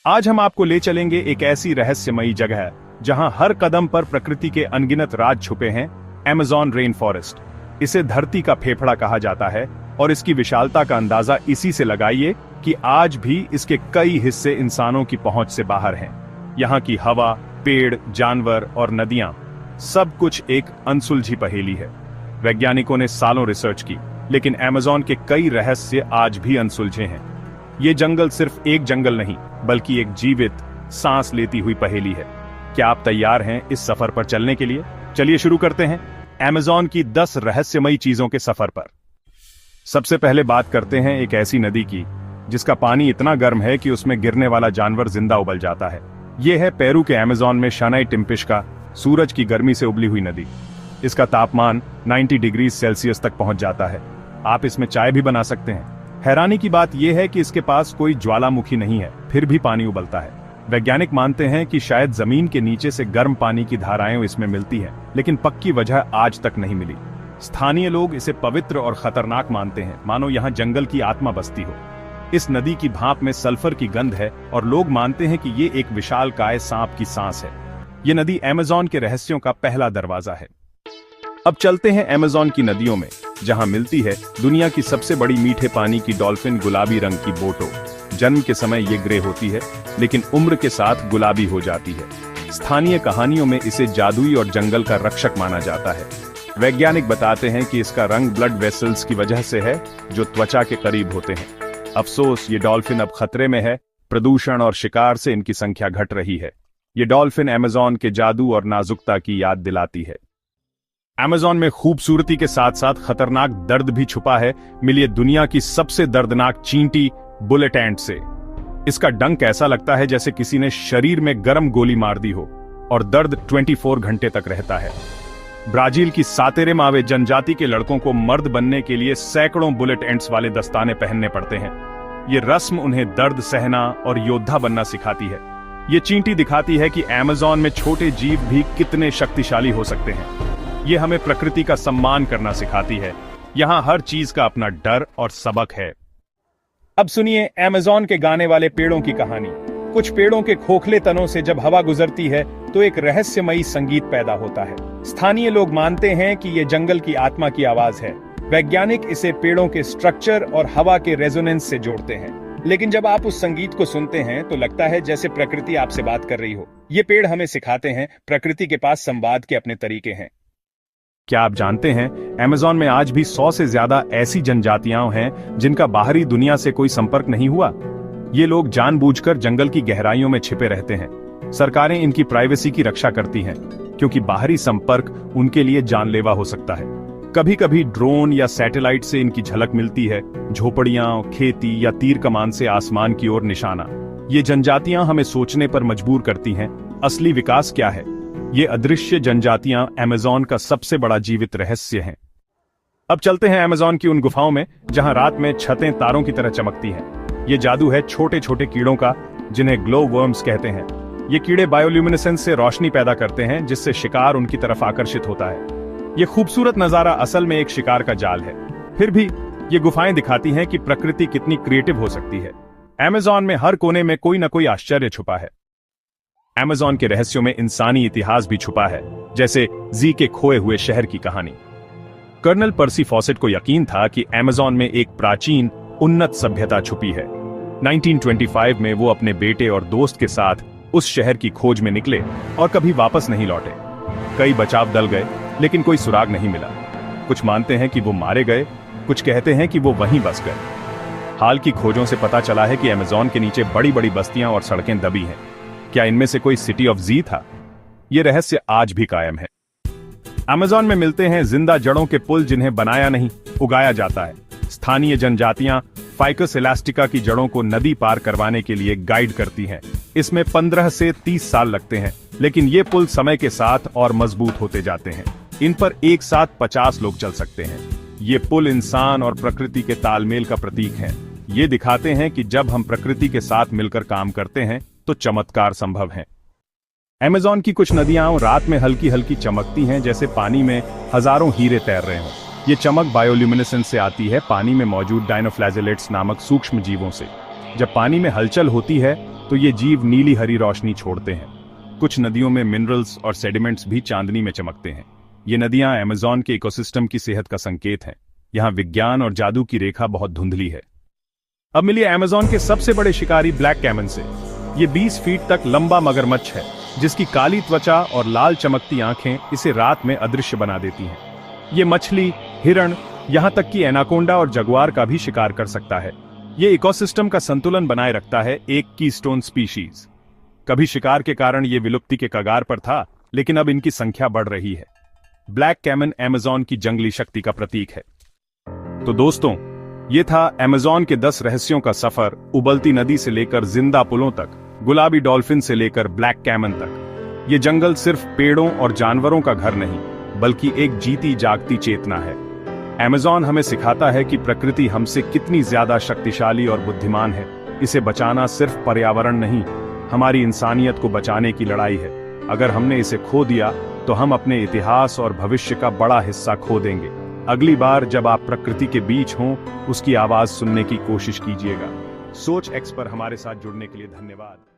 आज हम आपको ले चलेंगे एक ऐसी रहस्यमयी जगह जहां हर कदम पर प्रकृति के अनगिनत राज छुपे हैं। Amazon rain forest. इसे धरती का फेफड़ा कहा जाता है और इसकी विशालता का अंदाजा इसी से लगाइए कि आज भी इसके कई हिस्से इंसानों की पहुंच से बाहर हैं। यहाँ की हवा, पेड़, जानवर और नदियां, सब कुछ एक अनसुलझी पहेली है। वैज्ञानिकों ने सालों रिसर्च की, लेकिन अमेज़न के कई रहस्य आज भी अनसुलझे हैं। ये जंगल सिर्फ एक जंगल नहीं, बल्कि एक जीवित, सांस लेती हुई पहेली है। क्या आप तैयार हैं इस सफर पर चलने के लिए? चलिए शुरू करते हैं अमेज़न की 10 रहस्यमयी चीजों के सफर पर। सबसे पहले बात करते हैं एक ऐसी नदी की जिसका पानी इतना गर्म है कि उसमें गिरने वाला जानवर जिंदा उबल जाता है। यह है पेरू के अमेज़न में शनाई टिम्पिश्का, सूरज की गर्मी से उबली हुई नदी। इसका तापमान 90 डिग्री सेल्सियस तक पहुंच जाता है। आप इसमें चाय भी बना सकते हैं। हैरानी की बात यह है कि इसके पास कोई ज्वालामुखी नहीं है, फिर भी पानी उबलता है। वैज्ञानिक मानते हैं कि शायद जमीन के नीचे से गर्म पानी की धाराएं इसमें मिलती हैं, लेकिन पक्की वजह आज तक नहीं मिली। स्थानीय लोग इसे पवित्र और खतरनाक मानते हैं, मानो यहाँ जंगल की आत्मा बसती हो। इस नदी की भाप में सल्फर की गंध है और लोग मानते हैं कि ये एक विशालकाय सांप की सांस है। ये नदी अमेज़न के रहस्यों का पहला दरवाजा है। अब चलते हैं अमेज़न की नदियों में, जहां मिलती है दुनिया की सबसे बड़ी मीठे पानी की डॉल्फिन गुलाबी रंग की बोटो। जन्म के समय ये ग्रे होती है, लेकिन उम्र के साथ गुलाबी हो जाती है। स्थानीय कहानियों में इसे जादुई और जंगल का रक्षक माना जाता है। वैज्ञानिक बताते हैं कि इसका रंग ब्लड वेसल्स की वजह से है, जो त्वचा के करीब होते हैं। अफसोस, ये डॉल्फिन अब खतरे में है। प्रदूषण और शिकार से इनकी संख्या घट रही है। ये डॉल्फिन अमेज़न के जादू और नाजुकता की याद दिलाती है। अमेज़न में खूबसूरती के साथ साथ खतरनाक दर्द भी छुपा है। मिलिए दुनिया की सबसे दर्दनाक चींटी बुलेट एंट से। इसका डंक ऐसा लगता है जैसे किसी ने शरीर में गर्म गोली मार दी हो, और दर्द 24 घंटे तक रहता है। ब्राजील की सातेरे मावे जनजाति के लड़कों को मर्द बनने के लिए सैकड़ों बुलेट एंट्स वाले दस्ताने पहनने पड़ते हैं। ये रस्म उन्हें दर्द सहना और योद्धा बनना सिखाती है। ये चींटी दिखाती है कि अमेज़न में छोटे जीव भी कितने शक्तिशाली हो सकते हैं। ये हमें प्रकृति का सम्मान करना सिखाती है। यहाँ हर चीज का अपना डर और सबक है। अब सुनिए अमेज़न के गाने वाले पेड़ों की कहानी। कुछ पेड़ों के खोखले तनों से जब हवा गुजरती है तो एक रहस्यमयी संगीत पैदा होता है। स्थानीय लोग मानते हैं कि ये जंगल की आत्मा की आवाज है। वैज्ञानिक इसे पेड़ों के स्ट्रक्चर और हवा के रेजोनेंस से जोड़ते हैं। लेकिन जब आप उस संगीत को सुनते हैं तो लगता है जैसे प्रकृति आपसे बात कर रही हो। ये पेड़ हमें सिखाते हैं प्रकृति के पास संवाद के अपने तरीके हैं। क्या आप जानते हैं अमेज़न में आज भी 100 से ज्यादा ऐसी जनजातियां हैं जिनका बाहरी दुनिया से कोई संपर्क नहीं हुआ। ये लोग जानबूझकर जंगल की गहराइयों में छिपे रहते हैं। सरकारें इनकी प्राइवेसी की रक्षा करती हैं, क्योंकि बाहरी संपर्क उनके लिए जानलेवा हो सकता है। कभी कभी ड्रोन या सैटेलाइट से इनकी झलक मिलती है। झोपड़ियां, खेती या तीर कमान से आसमान की ओर निशाना। ये जनजातियां हमें सोचने पर मजबूर करती हैं, असली विकास क्या है? ये अदृश्य जनजातियां अमेज़न का सबसे बड़ा जीवित रहस्य हैं। अब चलते हैं अमेज़न की उन गुफाओं में जहां रात में छतें तारों की तरह चमकती हैं। ये जादू है छोटे छोटे कीड़ों का, जिन्हें ग्लो वर्म्स कहते हैं। ये कीड़े बायोल्यूमिनेसेंस से रोशनी पैदा करते हैं, जिससे शिकार उनकी तरफ आकर्षित होता है। ये खूबसूरत नजारा असल में एक शिकार का जाल है। फिर भी ये गुफाएं दिखाती हैं कि प्रकृति कितनी क्रिएटिव हो सकती है। अमेज़न में हर कोने में कोई न कोई आश्चर्य छुपा है। अमेज़न के रहस्यों में इंसानी इतिहास भी छुपा है, जैसे जी के खोए हुए शहर की कहानी। कर्नल पर्सी फॉसेट को यकीन था कि अमेज़न में एक प्राचीन, उन्नत सभ्यता छुपी है। 1925 में वो अपने बेटे और दोस्त के साथ उस शहर की खोज में निकले और कभी वापस नहीं लौटे। कई बचाव दल गए, लेकिन कोई सुराग नहीं मिला। कुछ मानते हैं कि वो मारे गए, कुछ कहते हैं कि वो वहीं बस गए। हाल की खोजों से पता चला है कि अमेज़न के नीचे बड़ी बड़ी बस्तियां और सड़कें दबी हैं। क्या इनमें से कोई सिटी ऑफ जी था? ये रहस्य आज भी कायम है। अमेज़न में मिलते हैं जिंदा जड़ों के पुल, जिन्हें बनाया नहीं, उगाया जाता है। स्थानीय जनजातियां फाइकस इलास्टिका की जड़ों को नदी पार करवाने के लिए गाइड करती हैं। इसमें 15 से 30 साल लगते हैं, लेकिन ये पुल समय के साथ और मजबूत होते जाते हैं। इन पर एक साथ 50 लोग चल सकते हैं। ये पुल इंसान और प्रकृति के तालमेल का प्रतीक है। ये दिखाते हैं कि जब हम प्रकृति के साथ मिलकर काम करते हैं तो चमत्कार संभव है। अमेज़न की कुछ नदियां रात में हल्की हल्की चमकती हैं, जैसे पानी में हजारों हीरे तैर रहे हों। ये चमक बायोल्यूमिनेसेंस से आती है, पानी में मौजूद डायनोफ्लैजेलेट्स नामक सूक्ष्म जीवों से। जब पानी में हलचल होती है तो ये जीव नीली हरी रोशनी छोड़ते हैं। कुछ नदियों में मिनरल्स और सेडिमेंट्स भी चांदनी में चमकते हैं। ये नदियां अमेज़न के इकोसिस्टम की सेहत का संकेत हैं। यहाँ विज्ञान और जादू की रेखा बहुत धुंधली है। अब मिलिए अमेज़न के सबसे बड़े शिकारी ब्लैक कैमन से। ये 20 फीट तक लंबा मगरमच्छ है, जिसकी काली त्वचा और लाल चमकती आंखें इसे रात में अदृश्य बना देती हैं। ये मछली, हिरण, यहाँ तक कि एनाकोंडा और जगुआर का भी शिकार कर सकता है। ये इकोसिस्टम का संतुलन बनाए रखता है, एक कीस्टोन स्पीशीज। कभी शिकार के कारण ये विलुप्ति के कगार पर था, लेकिन अब इनकी संख्या बढ़ रही है। ब्लैक कैमन अमेज़न की जंगली शक्ति का प्रतीक है। तो दोस्तों, ये था अमेज़न के 10 रहस्यों का सफर, उबलती नदी से लेकर जिंदा पुलों तक, गुलाबी डॉल्फिन से लेकर ब्लैक कैमन तक। ये जंगल सिर्फ पेड़ों और जानवरों का घर नहीं, बल्कि एक जीती जागती चेतना है। अमेज़न हमें सिखाता है कि प्रकृति हमसे कितनी ज्यादा शक्तिशाली और बुद्धिमान है। इसे बचाना सिर्फ पर्यावरण नहीं, हमारी इंसानियत को बचाने की लड़ाई है। अगर हमने इसे खो दिया तो हम अपने इतिहास और भविष्य का बड़ा हिस्सा खो देंगे। अगली बार जब आप प्रकृति के बीच हों, उसकी आवाज सुनने की कोशिश कीजिएगा। सोच एक्स पर हमारे साथ जुड़ने के लिए धन्यवाद।